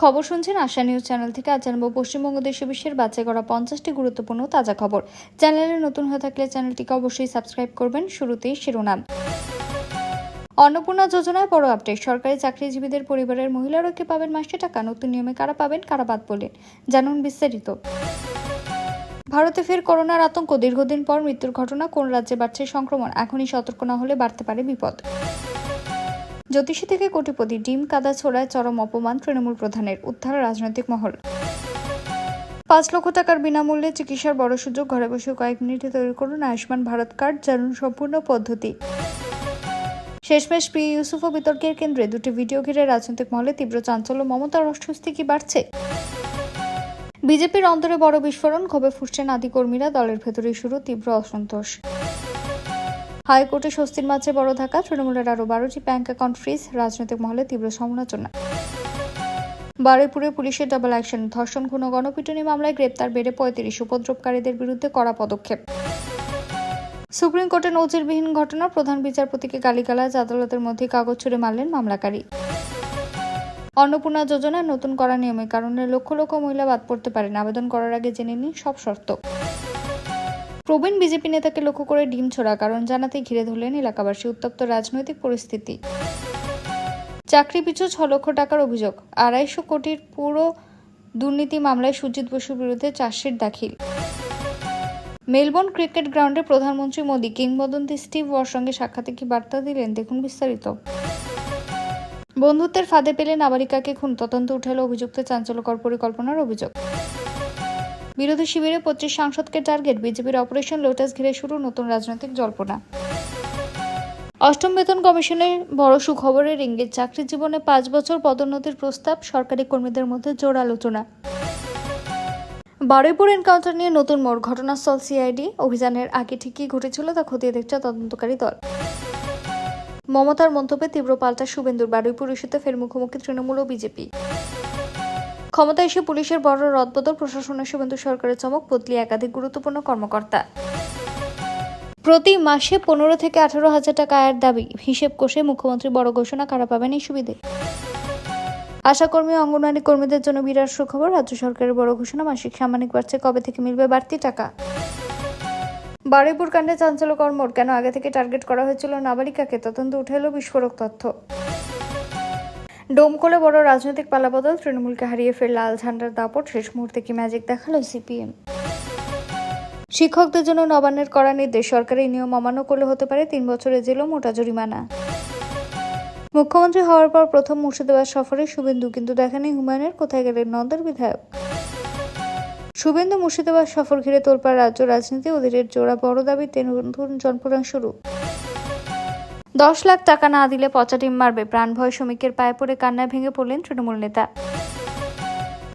খবর শুনছেন আশা news channel থেকে। আজ জানাবো পশ্চিমবঙ্গ দেশে বিশ্বের বাছাই করা 50টি গুরুত্বপূর্ণ তাজা খবর। চ্যানেলে নতুন হয়ে থাকলে চ্যানেলটিকে অবশ্যই সাবস্ক্রাইব করবেন। শুরুতেই শিরোনাম। অন্নপূর্ণা যোজনায় বড় আপডেট। সরকারি চাকরিজীবীদের পরিবারের মহিলারা কি পাবেন মাসে টাকা? নতুন নিয়মে কারা পাবেন, কারা বাদ পড়লেন, জানুন বিস্তারিত। ভারতে ফের করোনার আতঙ্ক। দীর্ঘদিন পর মৃত্যুর ঘটনা। কোন রাজ্যে বাড়ছে সংক্রমণ? এখনই সতর্ক না হলে বাড়তে পারে বিপদ। জ্যোতিষী থেকে কোটিপতি, ডিম কাদা ছোড়ায় চরম অপমান তৃণমূল প্রধানের। উদ্ধার রাজনৈতিক মহল। 5 লক্ষ টাকার বিনামূল্যে চিকিৎসার বড় সুযোগ। ঘরে বসে কয়েক মিনিটে তৈরি করুন আয়ুষ্মান ভারত কার্ড, জানুন সম্পূর্ণ পদ্ধতি। শেষমেশ পি ইউসুফও বিতর্কের কেন্দ্রে। দুটি ভিডিও ঘিরে রাজনৈতিক মহলে তীব্র চাঞ্চল্য। মমতার অস্বস্তি কি বাড়ছে? বিজেপির অন্তরে বড় বিস্ফোরণ। ক্ষোভে ফুঁসছেন আদি কর্মীরা। দলের ভেতরেই শুরু তীব্র অসন্তোষ। হাইকোর্টে স্বস্তির মাঝে বড় ধাক্কা। তৃণমূলের আরও 12টি ব্যাংক অ্যাকাউন্ট ফ্রিজ। রাজনৈতিক মহলে তীব্র সমালোচনা। বারুইপুরে পুলিশের ডাবল অ্যাকশন। ধর্ষণ, খুন ও গণপিটুনি মামলায় গ্রেপ্তার বেড়ে 35। উপদ্রবকারীদের বিরুদ্ধে কড়া পদক্ষেপ। সুপ্রিম কোর্টে নজিরবিহীন ঘটনা। প্রধান বিচারপতিকে গালিগালাজ। আদালতের মধ্যে কাগজ ছুঁড়ে মারলেন মামলাকারী। অন্নপূর্ণা যোজনার নতুন করা নিয়মের কারণে লক্ষ লক্ষ মহিলা বাদ পড়তে পারেন। আবেদন করার আগে জেনে নিন সব শর্ত। প্রবীণ বিজেপি নেতাকে লক্ষ্য করে ডিম ছোড়া কারণ জানাতে ঘিরে ধরলেন এলাকাবাসী। উত্তপ্ত রাজনৈতিক পরিস্থিতি। চাকরি পিছু 6 লক্ষ টাকার অভিযোগ। 250 কোটির পুরো দুর্নীতি মামলায় সুজিত বসুর বিরুদ্ধে চার্জশিট দাখিল। মেলবোর্ন ক্রিকেট গ্রাউন্ডে প্রধানমন্ত্রী মোদী। কিংবদন্তি স্টিভ ওয়ার সঙ্গে সাক্ষাতে কি বার্তা দিলেন, দেখুন বিস্তারিত। বন্ধুত্বের ফাঁদে পেলে নাবালিকাকে খুন। তদন্ত উঠাল অভিযুক্ত। চাঞ্চল্যকর পরিকল্পনার অভিযোগ। বিরোধী শিবিরে 25 সাংসদকে টার্গেট। বিজেপির অপারেশন লোটাস ঘিরে শুরু নতুন রাজনৈতিক জল্পনা। অষ্টম বেতন কমিশনের বড় সুখবরের ইঙ্গিত। চাকরি জীবনে 5 বছর পদোন্নতির প্রস্তাব। সরকারি কর্মীদের মধ্যে জোর আলোচনা। বারুইপুর এনকাউন্টার নিয়ে নতুন মোড়। ঘটনাস্থল সিআইডি অভিযানের আগে ঠিক কী ঘটেছিল তা খতিয়ে দেখছে তদন্তকারী দল। মমতার মন্তব্যে তীব্র পাল্টা শুভেন্দুর। বারুইপুর ইস্যুতে ফের মুখোমুখি তৃণমূল ও বিজেপি। ক্ষমতায় এসে পুলিশের বড় রদবদল। প্রশাসনের শুভেন্দু সরকারের চমক। বদলি একাধিক গুরুত্বপূর্ণ কর্মকর্তা। প্রতি মাসে 15 থেকে 18 হাজার টাকা আয়ের দাবি। হিসেব কষে মুখ্যমন্ত্রী বড় ঘোষণা। কারা পাবেন এই সুবিধে? আশাকর্মী ও অঙ্গনওয়াড়ি কর্মীদের জন্য বিরাট সুখবর। রাজ্য সরকারের বড় ঘোষণা। মাসিক সাম্মানিক বাড়ছে। কবে থেকে মিলবে বাড়তি টাকা? বারুইপুর কাণ্ডে চাঞ্চল্যকর মোড়। কেন আগে থেকে টার্গেট করা হয়েছিল নাবালিকাকে? তদন্ত উঠে এলো বিস্ফোরক তথ্য। ডোমকলে বড় রাজনৈতিক পালাবদল। তৃণমূলকে হারিয়ে ফের লাল ঝান্ডার দাপট। শেষ মুহূর্তে কি ম্যাজিক দেখালো সিপিএম? শিক্ষকদের জন্য নবান্নের কড়া নির্দেশ। সরকারি নিয়ম অমান্য করলে হতে পারে 3 বছরের জেল ও মোটা জরিমানা। মুখ্যমন্ত্রী হওয়ার পর প্রথম মুর্শিদাবাদ সফরে শুভেন্দু, কিন্তু দেখা নেই হুমায়ুনের। কোথায় গেলেন নন্দের বিধায়ক? শুভেন্দু মুর্শিদাবাদ সফর ঘিরে তোলপাড় রাজ্য রাজনীতি। অধীরের জোড়া বড় দাবিতে নতুন জনপ্রাণ শুরু। 10 লাখ টাকা না দিলে পচা ডিম মারবে। প্রাণ ভয় শ্রমিকের পায়ে পড়ে কান্নায় ভেঙে পড়লেন তৃণমূল নেতা।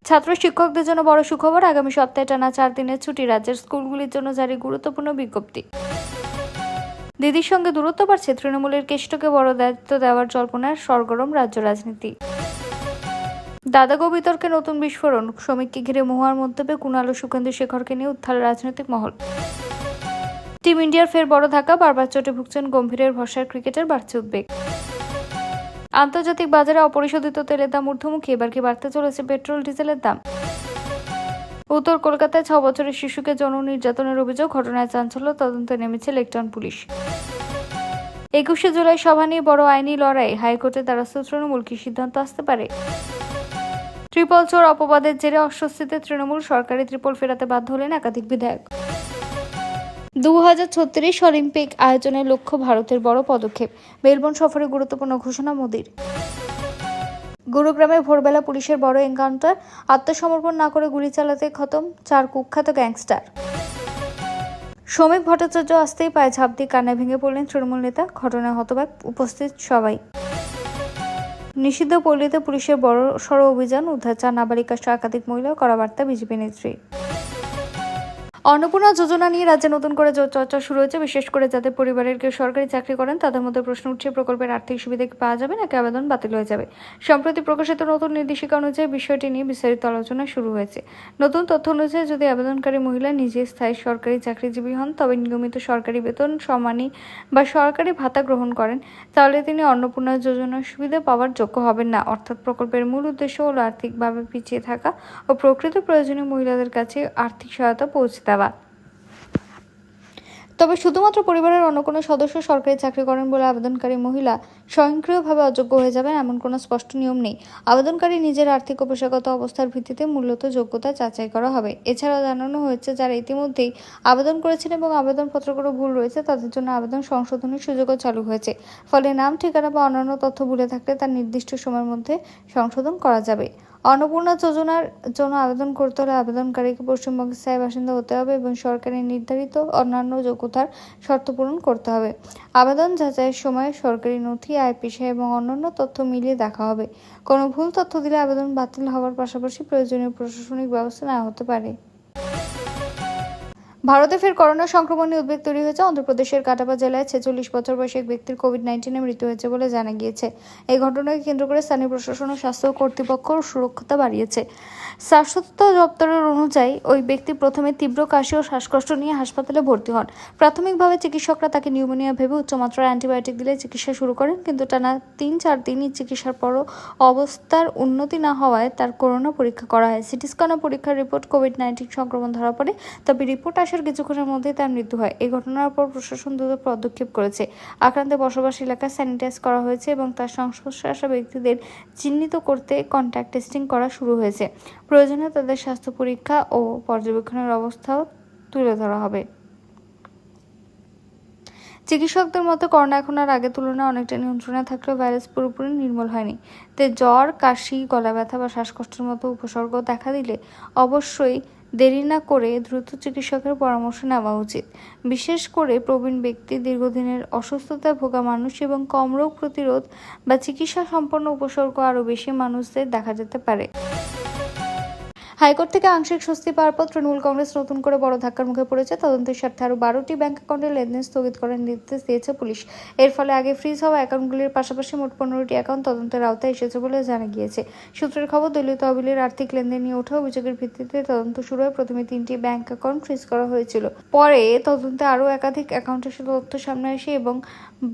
ছাত্র শিক্ষকদের জন্য বড় সুখবর। আগামী সপ্তাহে টানা 4 দিনের ছুটি। রাজ্যের স্কুলগুলির জন্য জারি গুরুত্বপূর্ণ বিজ্ঞপ্তি। দিদির সঙ্গে দূরত্ব বাড়ছে। তৃণমূলের কেষ্টকে বড় দায়িত্ব দেওয়ার জল্পনায় সরগরম রাজ্য রাজনীতি। দাদাগো বিতর্কে নতুন বিস্ফোরণ। শ্রমিককে ঘিরে মহুয়ার মন্তব্যে কুণাল ও সুখেন্দু শেখরকে নিয়ে উত্থাল রাজনৈতিক মহল। টিম ইন্ডিয়ার ফের বড় ধাক্কা। বারবার চোটে ভুগছেন গম্ভীরের ভরসার ক্রিকেটার। বাড়ছে উদ্বেগ। আন্তর্জাতিক বাজারে অপরিশোধিত তেলের দাম ঊর্ধ্বমুখী। এবার কি বাড়তে চলেছে পেট্রোল ডিজেলের দাম? উত্তর কলকাতায় 6 বছরের শিশুকে যৌন নির্যাতনের অভিযোগ। ঘটনায় চাঞ্চল্য। তদন্তে নেমেছে লেকটাউন পুলিশ। 21শে জুলাই সভা নিয়ে বড় আইনি লড়াই। হাইকোর্টে দ্বারস্থ তৃণমূল। কি সিদ্ধান্ত আসতে পারে? ট্রিপল চোর অপবাদের জেরে অস্বস্তিতে তৃণমূল। সরকারি ত্রিপল ফেরাতে বাধ্য হলেন একাধিক বিধায়ক। 2036 অলিম্পিক আয়োজনের লক্ষ্য ভারতের বড় পদক্ষেপ। মেলবোর্ন সফরে গুরুত্বপূর্ণ ঘোষণা মোদির। গুরুগ্রামে ভোরবেলা পুলিশের বড় এনকাউন্টার। আত্মসমর্পণ না করে গুলি চালাতে খতম 4 কুখ্যাত গ্যাংস্টার। শ্রমিক ভট্টাচার্য আসতেই পায়ে ঝাঁপ দিয়ে কান্নায় ভেঙে পড়লেন তৃণমূল নেতা। ঘটনায় হতবাক উপস্থিত সবাই। নিষিদ্ধ পল্লীতে পুলিশের বড় সড় অভিযান। উদ্ধার 4 নাবালিকা সহ একাধিক মহিলা। কড়া বার্তা বিজেপি নেত্রী। অন্নপূর্ণা যোজনা নিয়ে রাজ্যে নতুন করে জোর চর্চা শুরু হয়েছে। বিশেষ করে যাদের পরিবারের কেউ সরকারি চাকরি করেন তাদের মধ্যে প্রশ্ন উঠছে, প্রকল্পের আর্থিক সুবিধা কি পাওয়া যাবে নাকি আবেদন বাতিল হয়ে যাবে। সম্প্রতি প্রকাশিত নতুন নির্দেশিকা অনুযায়ী বিষয়টি নিয়ে বিস্তারিত আলোচনা শুরু হয়েছে। নতুন তথ্য অনুযায়ী যদি আবেদনকারী মহিলা নিজে স্থায়ী সরকারি চাকরিজীবী হন, তবে নিয়মিত সরকারি বেতন, সম্মানী বা সরকারি ভাতা গ্রহণ করেন, তাহলে তিনি অন্নপূর্ণা যোজনার সুবিধা পাওয়ার যোগ্য হবেন না। অর্থাৎ প্রকল্পের মূল উদ্দেশ্য হল আর্থিকভাবে পিছিয়ে থাকা ও প্রকৃত প্রয়োজনীয় মহিলাদের কাছে আর্থিক সহায়তা পৌঁছে দেওয়া। তবে শুধুমাত্র পরিবারের অন্য কোনো সদস্য সরকারি চাকরি করেন বলে আবেদনকারী মহিলা স্বয়ংক্রিয়ভাবে অযোগ্য হয়ে যাবেন এমন কোনো স্পষ্ট নিয়ম নেই। আবেদনকারী নিজের আর্থিক ও পেশাগত অবস্থার ভিত্তিতে মূলত যোগ্যতা যাচাই করা হবে। এছাড়াও জানানো হয়েছে, যারা ইতিমধ্যেই আবেদন করেছেন এবং আবেদনপত্রগুলো ভুল রয়েছে তাদের জন্য আবেদন সংশোধনের সুযোগও চালু হয়েছে। ফলে নাম, ঠিকানা বা অন্যান্য তথ্য ভুলে থাকলে তার নির্দিষ্ট সময়ের মধ্যে সংশোধন করা যাবে। অন্নপূর্ণা যোজনার জন্য আবেদন করতে হলে আবেদনকারীকে পশ্চিমবঙ্গের স্থায়ী বাসিন্দা হতে হবে এবং সরকারি নির্ধারিত অন্যান্য যোগ্যতার শর্ত পূরণ করতে হবে। আবেদন যাচাইয়ের সময় সরকারি নথি, আয়, পেশা এবং অন্যান্য তথ্য মিলিয়ে দেখা হবে। কোনো ভুল তথ্য দিলে আবেদন বাতিল হওয়ার পাশাপাশি প্রয়োজনীয় প্রশাসনিক ব্যবস্থা নেওয়া হতে পারে। ভারতে ফের করোনা সংক্রমণ নিয়ে উদ্বেগ তৈরি হয়েছে। অন্ধ্রপ্রদেশের কাটাপা জেলায় 46 বছর বয়সী এক ব্যক্তির কোভিড-19 মৃত্যু হয়েছে বলে জানা গিয়েছে। এই ঘটনাকে কেন্দ্র করে স্থানীয় প্রশাসন ও স্বাস্থ্য কর্তৃপক্ষ সুরক্ষা বাড়িয়েছে। স্বাস্থ্য দপ্তরের অনুযায়ী ওই ব্যক্তি প্রথমে তীব্র কাশি ও শ্বাসকষ্ট নিয়ে হাসপাতালে ভর্তি হন। প্রাথমিকভাবে চিকিৎসকরা তাকে নিউমোনিয়া ভেবে উচ্চমাত্রার অ্যান্টিবায়োটিক দিলে চিকিৎসা শুরু করেন, কিন্তু টানা 3-4 দিনই চিকিৎসার পরও অবস্থার উন্নতি না হওয়ায় তার করোনা পরীক্ষা করা হয়। সিটি স্ক্যান ও পরীক্ষার রিপোর্ট কোভিড-19 সংক্রমণ ধরা পড়ে, তবে রিপোর্ট আসার কিছুক্ষণের মধ্যেই তার মৃত্যু হয়। এই ঘটনার পর প্রশাসন দ্রুত পদক্ষেপ করেছে। আক্রান্তের বসবাস এলাকা স্যানিটাইজ করা হয়েছে এবং তার সংস্পর্শে আসা ব্যক্তিদের চিহ্নিত করতে কন্ট্যাক্ট টেস্টিং করা শুরু হয়েছে। প্রয়োজনে তাদের স্বাস্থ্য পরীক্ষা ও পর্যবেক্ষণের অবস্থাও তুলে ধরা হবে। চিকিৎসকদের মতে করোনা এখন আর আগের তুলনায় অনেকটা নিয়ন্ত্রণে থাকলেও ভাইরাস পুরোপুরি নির্মূল হয়নি। তাই জ্বর, কাশি, গলা ব্যথা বা শ্বাসকষ্টের মতো উপসর্গ দেখা দিলে অবশ্যই দেরি না করে দ্রুত চিকিৎসকের পরামর্শ নেওয়া উচিত। বিশেষ করে প্রবীণ ব্যক্তি, দীর্ঘদিনের অসুস্থতায় ভোগা মানুষ এবং কম রোগ প্রতিরোধ বা চিকিৎসা সম্পন্ন উপসর্গ আরও বেশি মানুষদের দেখা যেতে পারে। হাইকোর্ট থেকে আংশিক স্বস্তি পাওয়ার পর তৃণমূল কংগ্রেস নতুন করে বড় ধাক্কার মুখে পড়েছে। তদন্তের স্বার্থে আরও 12টি ব্যাংক অ্যাকাউন্টের লেনদেন স্থগিত করার নির্দেশ দিয়েছে পুলিশ। এর ফলে আগে ফ্রিজ হওয়া অ্যাকাউন্টগুলির পাশাপাশি মোট 15টি অ্যাকাউন্ট তদন্তের আওতায় এসেছে বলে জানা গিয়েছে। সূত্রের খবর, দলীয় তহবিলের আর্থিক লেনদেন নিয়ে ওঠা অভিযোগের ভিত্তিতে তদন্ত শুরু হয়। প্রথমে 3টি ব্যাংক অ্যাকাউন্ট ফ্রিজ করা হয়েছিল। পরে তদন্তে আরও একাধিক অ্যাকাউন্টের তথ্য সামনে আসে এবং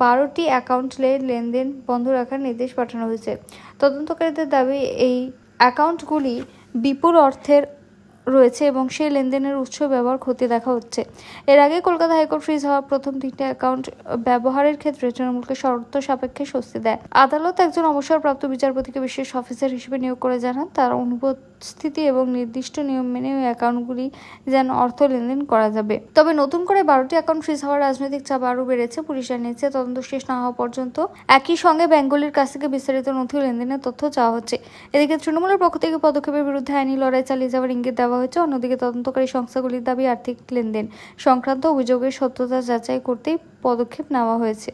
12টি অ্যাকাউন্টের লেনদেন বন্ধ রাখার নির্দেশ পাঠানো হয়েছে। তদন্তকারীদের দাবি, এই অ্যাকাউন্টগুলি বিপুল অর্থের রয়েছে এবং সেই লেনদেনের উৎস ব্যবহার খতিয়ে দেখা হচ্ছে। এর আগে কলকাতা হাইকোর্ট ফ্রিজ হওয়া প্রথম 3টি অ্যাকাউন্ট ব্যবহারের ক্ষেত্রে তৃণমূলকে শর্ত সাপেক্ষে স্বস্তি দেয়। আদালত একজন অবসরপ্রাপ্ত বিচারপতিকে বিশেষ অফিসার হিসেবে নিয়োগ করে জানান, তার অনুপস্থিতি এবং নির্দিষ্ট নিয়ম মেনে ওই অ্যাকাউন্টগুলি যেন অর্থ লেনদেন করা যাবে। তবে নতুন করে 12টি অ্যাকাউন্ট ফ্রিজ হওয়ার রাজনৈতিক চাপ আরও বেড়েছে। পুলিশ জানিয়েছে, তদন্ত শেষ না হওয়া পর্যন্ত একই সঙ্গে ব্যাংকগুলির কাছ থেকে বিস্তারিত নথি ও লেনদেনের তথ্য চাওয়া হচ্ছে। এদিকে তৃণমূলের পক্ষ থেকে পদক্ষেপের বিরুদ্ধে আইনি লড়াই চালিয়ে যাওয়ার ইঙ্গিত দেওয়া হয়েছে। অন্যদিকে তদন্তকারী সংস্থাগুলির দাবি, আর্থিক লেনদেন সংক্রান্ত অভিযোগের সত্যতা যাচাই করতেই পদক্ষেপ নেওয়া হয়েছে।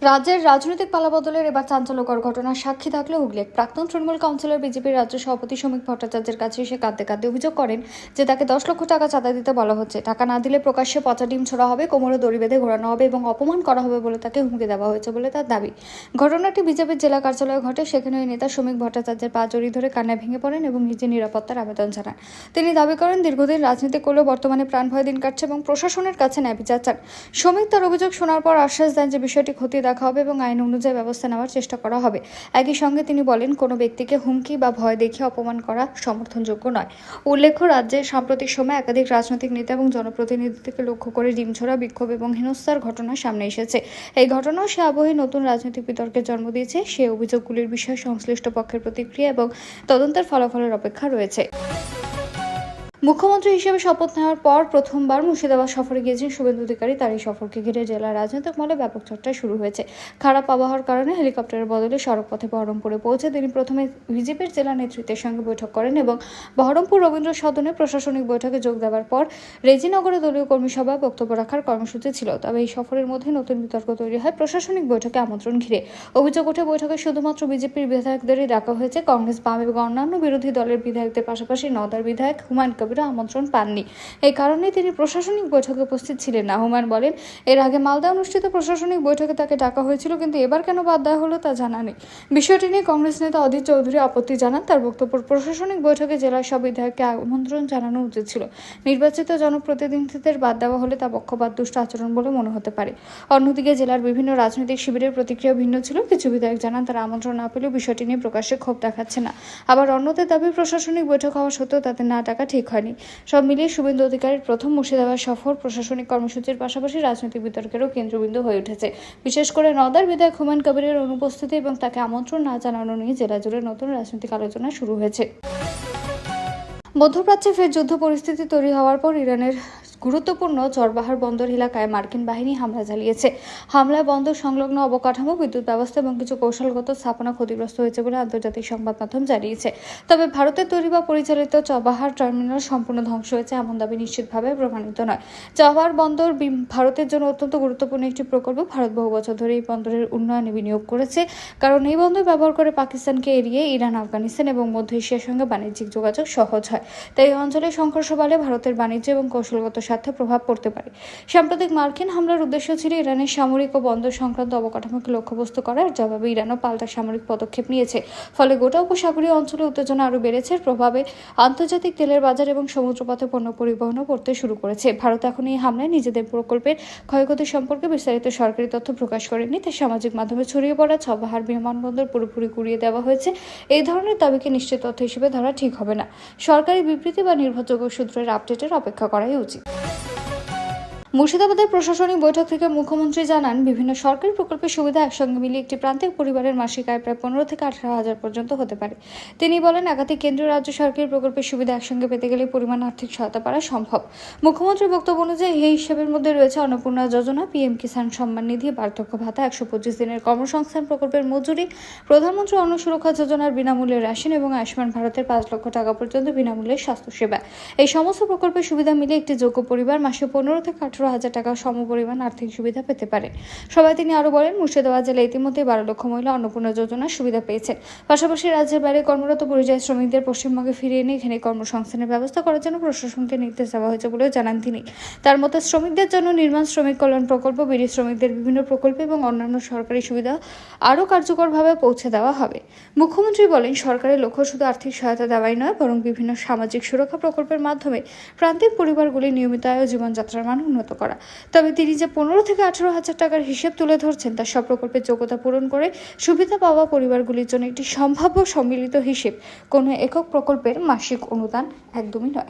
রাজ্যের রাজনৈতিক পালাবদলের এবার চাঞ্চল্যকর ঘটনার সাক্ষী থাকলো হুগলি। প্রাক্তন তৃণমূল কাউন্সিলর, বিজেপির রাজ্য সভাপতি শ্রমিক ভট্টাচার্যের কাছে এসে কাঁদতে অভিযোগ করেন যে তাকে 10 লক্ষ টাকা চাঁদা দিতে বলা হচ্ছে। টাকা না দিলে প্রকাশ্যে পচা ডিম ছোড়া হবে, কোমরে দড়ি বেঁধে ঘোরানো হবে এবং অপমান করা হবে বলে তাকে হুমকি দেওয়া হয়েছে বলে তার দাবি। ঘটনাটি বিজেপির জেলা কার্যালয়ে ঘটে। সেখানে ওই নেতা শ্রমিক ভট্টাচার্যের পা জড়িয়ে ধরে কান্নায় ভেঙে পড়েন এবং নিজের নিরাপত্তার আবেদন জানান। তিনি দাবি করেন, দীর্ঘদিন রাজনীতি করলেও বর্তমানে প্রাণ ভয়ে দিন কাটছে এবং প্রশাসনের কাছে ন্যায় বিচার চান। শ্রমিক তার অভিযোগ শোনার পর আশ্বাস দেন যে বিষয়টি খতিয়ে দেখা হবে এবং আইন অনুযায়ী ব্যবস্থা নেওয়ার চেষ্টা করা হবে। একই সঙ্গে তিনি বলেন, কোনো ব্যক্তিকে হুমকি বা ভয় দেখিয়ে অপমান করা সমর্থনযোগ্য নয়। উল্লেখ্য, রাজ্যের সাম্প্রতিক সময়ে একাধিক রাজনৈতিক নেতা এবং জনপ্রতিনিধিকে লক্ষ্য করে ডিমছোড়া, বিক্ষোভ এবং হেনস্থার ঘটনা সামনে এসেছে। এই ঘটনাও সে আবহে নতুন রাজনৈতিক বিতর্কের জন্ম দিয়েছে। সে অভিযোগগুলির বিষয়ে সংশ্লিষ্ট পক্ষের প্রতিক্রিয়া এবং তদন্তের ফলাফলের অপেক্ষা রয়েছে। মুখ্যমন্ত্রী হিসেবে শপথ নেওয়ার পর প্রথমবার মুর্শিদাবাদ সফরে গিয়েছেন শুভেন্দু অধিকারী। তার এই সফরকে ঘিরে জেলার রাজনৈতিক মহলে ব্যাপক চর্চা শুরু হয়েছে। খারাপ আবহাওয়ার কারণে হেলিকপ্টারের বদলে সড়কপথে বহরমপুরে পৌঁছে তিনি প্রথমে বিজেপির জেলা নেতৃত্বের সঙ্গে বৈঠক করেন এবং বহরমপুর রবীন্দ্র সদনে প্রশাসনিক বৈঠকে যোগ দেওয়ার পর রেজিনগরে দলীয় কর্মী সভায় বক্তব্য রাখার কর্মসূচি ছিল। তবে এই সফরের মধ্যে নতুন বিতর্ক তৈরি হয় প্রশাসনিক বৈঠকে আমন্ত্রণ ঘিরে। অভিযোগ ওঠে, বৈঠকে শুধুমাত্র বিজেপির বিধায়কদেরই ডাকা হয়েছে। কংগ্রেস, বাম এবং অন্যান্য বিরোধী দলের বিধায়কদের পাশাপাশি নওদার বিধায়ক হুমায়ুন কবির কবিরও আমন্ত্রণ পাননি। এই কারণে তিনি প্রশাসনিক বৈঠকে উপস্থিত ছিলেন না। হুমায়ুন বলেন, এর আগে মালদা অনুষ্ঠিত প্রশাসনিক বৈঠকে তাকে ডাকা হয়েছিল, কিন্তু এবার কেন বাদ দেওয়া হলো তা জানা নেই। বিষয়টি নিয়ে কংগ্রেস নেতা অধীর চৌধুরী আপত্তি জানান। তার বক্তব্য, প্রশাসনিক বৈঠকে জেলার সব বিধায়ককে আমন্ত্রণ জানানো উচিত ছিল। নির্বাচিত জনপ্রতিনিধিদের বাদ দেওয়া হলে তা পক্ষপাত দুষ্ট আচরণ বলে মনে হতে পারে। অন্যদিকে জেলার বিভিন্ন রাজনৈতিক শিবিরের প্রতিক্রিয়া ভিন্ন ছিল। কিছু বিধায়ক জানান তারা আমন্ত্রণ না পেলেও বিষয়টি নিয়ে প্রকাশ্যে ক্ষোভ দেখাচ্ছে না। আবার অন্যদের দাবি, প্রশাসনিক বৈঠক হওয়া সত্ত্বেও তাদের না ডাকা ঠিক হয়নি। সব মিলিয়ে শুভেন্দু অধিকারীর প্রথম মুর্শিদাবাদ সফর প্রশাসনিক কর্মসূচির পাশাপাশি রাজনৈতিক বিতর্কেরও কেন্দ্রবিন্দু হয়ে উঠেছে। বিশেষ করে নওদার বিধায়ক হুমায়ুন কবিরের অনুপস্থিতি এবং তাকে আমন্ত্রণ না জানানো নিয়ে জেলা জুড়ে নতুন রাজনৈতিক আলোচনা শুরু হয়েছে। মধ্যপ্রাচ্যে ফের যুদ্ধ পরিস্থিতি তৈরি হওয়ার পর ইরানের গুরুত্বপূর্ণ চরবাহার বন্দর এলাকায় মার্কিন বাহিনী হামলা চালিয়েছে। হামলায় বন্দর সংলগ্ন অবকাঠামো, বিদ্যুৎ ব্যবস্থা এবং কিছু কৌশলগত স্থাপনা ক্ষতিগ্রস্ত হয়েছে বলে আন্তর্জাতিক সংবাদ মাধ্যম জানিয়েছে। তবে ভারতের তৈরি বা পরিচালিত চবাহার টার্মিনাল সম্পূর্ণ ধ্বংস হয়েছে এমন দাবি নিশ্চিতভাবে প্রমাণিত নয়। চবাহার বন্দর ভারতের জন্য অত্যন্ত গুরুত্বপূর্ণ একটি প্রকল্প। ভারত বহু বছর ধরে এই বন্দরের উন্নয়নে বিনিয়োগ করেছে, কারণ এই বন্দর ব্যবহার করে পাকিস্তানকে এড়িয়ে ইরান, আফগানিস্তান এবং মধ্য এশিয়ার সঙ্গে বাণিজ্যিক যোগাযোগ সহজ হয়। তাই এই অঞ্চলে সংঘর্ষ বাড়লে ভারতের বাণিজ্য এবং কৌশলগত স্বার্থে প্রভাব পড়তে পারে। সাম্প্রতিক মার্কিন হামলার উদ্দেশ্য ছিল ইরানের সামরিক ও বন্দর সংক্রান্ত অবকাঠামোকে লক্ষ্যবস্তু করার। জবাবে ইরানও পাল্টা সামরিক পদক্ষেপ নিয়েছে। ফলে গোটা উপসাগরীয় অঞ্চলে উত্তেজনা আরও বেড়েছে। প্রভাবে আন্তর্জাতিক তেলের বাজার এবং সমুদ্রপথে পণ্য পরিবহনও করতে শুরু করেছে। ভারত এখন এই হামলায় নিজেদের প্রকল্পের ক্ষয়ক্ষতি সম্পর্কে বিস্তারিত সরকারি তথ্য প্রকাশ করেনি। তাই সামাজিক মাধ্যমে ছড়িয়ে পড়া চবাহার বিমানবন্দর পুরোপুরি গুঁড়িয়ে দেওয়া হয়েছে এই ধরনের দাবিকে নিশ্চিত তথ্য হিসেবে ধরা ঠিক হবে না। সরকারি বিবৃতি বা নির্ভরযোগ্য সূত্রের আপডেটের অপেক্ষা করাই উচিত। মুর্শিদাবাদের প্রশাসনিক বৈঠক থেকে মুখ্যমন্ত্রী জানান, বিভিন্ন সরকারি প্রকল্পের সুবিধা একসঙ্গে মিলিয়ে একটি প্রান্তিক পরিবারের মাসিক আয় প্রায় 15 থেকে 18,000 পর্যন্ত হতে পারে। তিনি বলেন, একাধিক কেন্দ্রীয় রাজ্য সরকারি প্রকল্পের সুবিধা একসঙ্গে পেতে গেলে পরিমাণ আর্থিক সহায়তা পাওয়া সম্ভব। মুখ্যমন্ত্রীর বক্তব্য অনুযায়ী এই হিসেবের মধ্যে রয়েছে অন্নপূর্ণা যোজনা, পিএম কিষাণ সম্মান নিধি, বার্ধক্য ভাতা, 125 দিনের কর্মসংস্থান প্রকল্পের মজুরি, প্রধানমন্ত্রী অন্ন সুরক্ষা যোজনার বিনামূল্যে রেশন এবং আয়ুষ্মান ভারতের 5 লক্ষ টাকা পর্যন্ত বিনামূল্যে স্বাস্থ্যসেবা। এই সমস্ত প্রকল্পের সুবিধা মিলে একটি যোগ্য পরিবার মাসে 15 থেকে 18,000 টাকা সমপরিমাণ আর্থিক সুবিধা পেতে পারে। সবাই তিনি আরো বলেন, মুর্শিদাবাদ জেলায় ইতিমধ্যে 12 লক্ষ মহিলা অন্নপূর্ণা যোজনার সুবিধা পেয়েছেন। পাশাপাশি রাজ্যের বাইরে কর্মরত পরিযায়ী শ্রমিকদের পশ্চিমবঙ্গে ফিরিয়ে এনে এখানে কর্মসংস্থানের ব্যবস্থা করার জন্য প্রশাসনকে নির্দেশ দেওয়া হয়েছে বলেও জানান তিনি। তার মতে, শ্রমিকদের জন্য নির্মাণ শ্রমিক কল্যাণ প্রকল্প, বিড়ি শ্রমিকদের বিভিন্ন প্রকল্প এবং অন্যান্য সরকারি সুবিধা আরও কার্যকরভাবে পৌঁছে দেওয়া হবে। মুখ্যমন্ত্রী বলেন, সরকারের লক্ষ্য শুধু আর্থিক সহায়তা দেওয়াই নয়, বরং বিভিন্ন সামাজিক সুরক্ষা প্রকল্পের মাধ্যমে প্রান্তিক পরিবারগুলির নিয়মিত আয় ও জীবনযাত্রার মান উন্নত করা। তবে তিনি যে 15 থেকে 18,000 টাকার হিসেব তুলে ধরছেন, তা সব প্রকল্পের যোগ্যতা পূরণ করে সুবিধা পাওয়া পরিবারগুলির জন্য একটি সম্ভাব্য সম্মিলিত হিসেব, কোনো একক প্রকল্পের মাসিক অনুদান একদমই নয়।